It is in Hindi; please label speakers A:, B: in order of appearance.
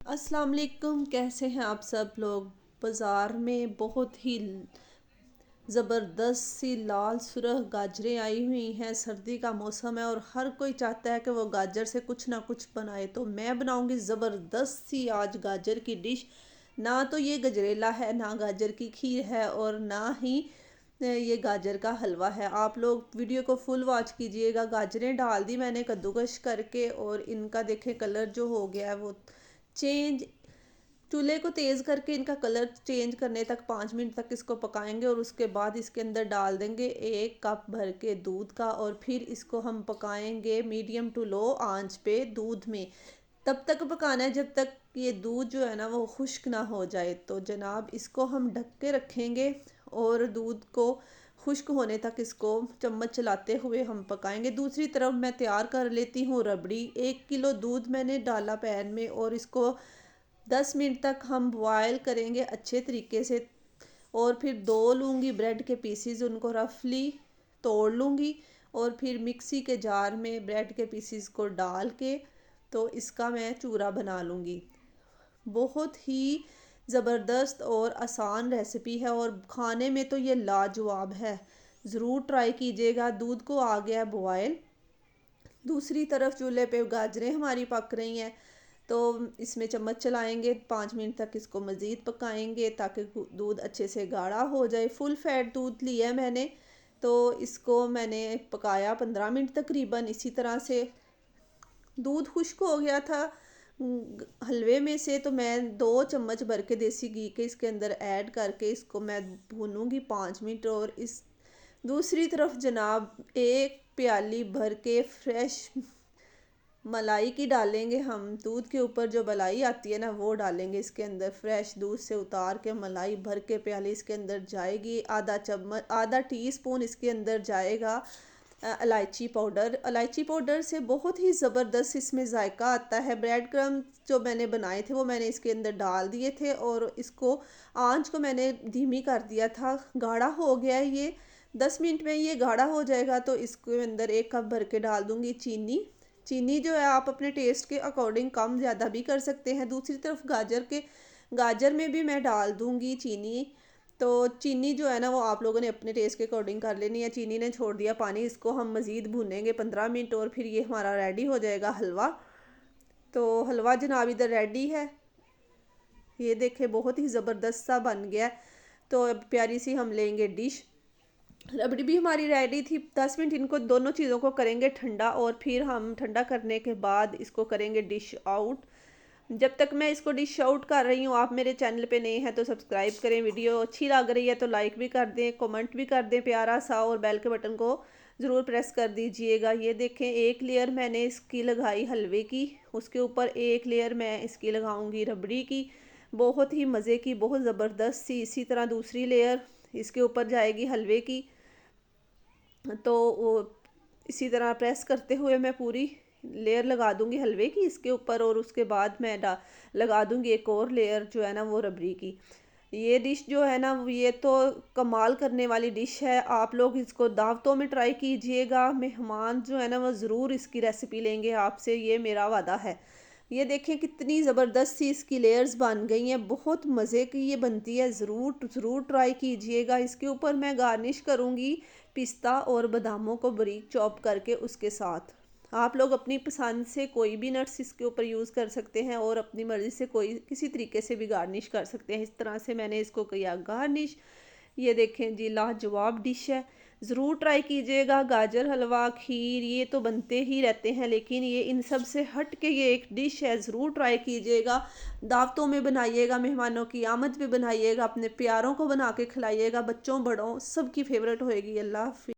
A: अस्सलाम वालेकुम। कैसे हैं आप सब लोग। बाज़ार में बहुत ही ज़बरदस्त सी लाल सुरख गाजरें आई हुई हैं। सर्दी का मौसम है और हर कोई चाहता है कि वो गाजर से कुछ ना कुछ बनाए। तो मैं बनाऊंगी ज़बरदस्त सी आज गाजर की डिश। ना तो ये गजरेला है, ना गाजर की खीर है और ना ही ये गाजर का हलवा है। आप लोग वीडियो को फुल वॉच कीजिएगा। गाजरें डाल दी मैंने कद्दूकश करके और इनका देखें कलर जो हो गया है वो चेंज। चूल्हे को तेज़ करके इनका कलर चेंज करने तक 5 मिनट तक इसको पकाएंगे और उसके बाद इसके अंदर डाल देंगे 1 कप भर के दूध का और फिर इसको हम पकाएंगे मीडियम टू लो आंच पे दूध में। तब तक पकाना है जब तक ये दूध जो है ना वो खुश्क ना हो जाए। तो जनाब इसको हम ढक के रखेंगे और दूध को खुश्क होने तक इसको चम्मच चलाते हुए हम पकाएंगे। दूसरी तरफ मैं तैयार कर लेती हूँ रबड़ी। 1 किलो दूध मैंने डाला पैन में और इसको 10 मिनट तक हम बॉयल करेंगे अच्छे तरीके से। और फिर 2 लूँगी ब्रेड के पीसीज, उनको रफली तोड़ लूँगी और फिर मिक्सी के जार में ब्रेड के पीसीज को डाल के तो इसका मैं चूरा बना लूँगी। बहुत ही ज़बरदस्त और आसान रेसिपी है और खाने में तो ये लाजवाब है। ज़रूर ट्राई कीजिएगा। दूध को आ गया बॉयल। दूसरी तरफ चूल्हे पे गाजरें हमारी पक रही हैं तो इसमें चम्मच चलाएंगे। 5 मिनट तक इसको मज़ीद पकाएंगे ताकि दूध अच्छे से गाढ़ा हो जाए। फुल फैट दूध लिया मैंने तो इसको मैंने पकाया 15 मिनट तकरीबन। इसी तरह से दूध खुश्क हो गया था हलवे में से तो मैं 2 चम्मच भर के देसी घी के इसके अंदर ऐड करके इसको मैं भूनूंगी 5 मिनट। और इस दूसरी तरफ जनाब 1 प्याली भर के फ्रेश मलाई की डालेंगे हम। दूध के ऊपर जो मलाई आती है ना वो डालेंगे इसके अंदर। फ्रेश दूध से उतार के मलाई भर के प्याली इसके अंदर जाएगी। आधा टीस्पून इसके अंदर जाएगा इलायची पाउडर। इलायची पाउडर से बहुत ही ज़बरदस्त इसमें जायका आता है। ब्रेड क्रम्ब जो मैंने बनाए थे वो मैंने इसके अंदर डाल दिए थे और इसको आंच को मैंने धीमी कर दिया था। गाढ़ा हो गया है ये। 10 मिनट में ये गाढ़ा हो जाएगा तो इसके अंदर 1 कप भर के डाल दूँगी चीनी। चीनी जो है आप अपने टेस्ट के अकॉर्डिंग कम ज़्यादा भी कर सकते हैं। दूसरी तरफ गाजर में भी मैं डाल दूँगी चीनी। तो चीनी जो है ना वो आप लोगों ने अपने टेस्ट के अकॉर्डिंग कर लेनी है। चीनी ने छोड़ दिया पानी। इसको हम मज़ीद भूनेंगे 15 मिनट और फिर ये हमारा रेडी हो जाएगा हलवा। तो हलवा जनाब इधर रेडी है। ये देखें बहुत ही ज़बरदस्त सा बन गया। तो अब प्यारी सी हम लेंगे डिश। रबड़ी भी हमारी रेडी थी। 10 मिनट इनको दोनों चीज़ों को करेंगे ठंडा और फिर हम ठंडा करने के बाद इसको करेंगे डिश आउट। जब तक मैं इसको डिश आउट कर रही हूँ आप मेरे चैनल पे नए हैं तो सब्सक्राइब करें। वीडियो अच्छी लग रही है तो लाइक भी कर दें, कमेंट भी कर दें प्यारा सा और बेल के बटन को ज़रूर प्रेस कर दीजिएगा। ये देखें 1 लेयर मैंने इसकी लगाई हलवे की, उसके ऊपर 1 लेयर मैं इसकी लगाऊंगी रबड़ी की। बहुत ही मज़े की, बहुत ज़बरदस्त सी। इसी तरह दूसरी लेयर इसके ऊपर जाएगी हलवे की। तो वो इसी तरह प्रेस करते हुए मैं पूरी लेयर लगा दूंगी हलवे की इसके ऊपर और उसके बाद मैं लगा दूंगी एक और लेयर जो है ना वो रबड़ी की। ये डिश जो है ना ये तो कमाल करने वाली डिश है। आप लोग इसको दावतों में ट्राई कीजिएगा। मेहमान जो है ना वो ज़रूर इसकी रेसिपी लेंगे आपसे, ये मेरा वादा है। ये देखें कितनी ज़बरदस्त सी इसकी लेयर्स बन गई हैं। बहुत मज़े की ये बनती है। ज़रूर ज़रूर ट्राई कीजिएगा। इसके ऊपर मैं गार्निश करूँगी पिस्ता और बादामों को बारीक चॉप करके उसके साथ। आप लोग अपनी पसंद से कोई भी नट्स इसके ऊपर यूज़ कर सकते हैं और अपनी मर्ज़ी से कोई किसी तरीके से भी गार्निश कर सकते हैं। इस तरह से मैंने इसको किया गार्निश। ये देखें जी लाजवाब डिश है। ज़रूर ट्राई कीजिएगा। गाजर हलवा, खीर ये तो बनते ही रहते हैं लेकिन ये इन सब से हट के ये एक डिश है। ज़रूर ट्राई कीजिएगा। दावतों में बनाइएगा, मेहमानों की आमद में बनाइएगा, अपने प्यारों को बना के खिलाइएगा। बच्चों बड़ों सबकी फेवरेट होएगी। अल्लाह हाफ़िज़।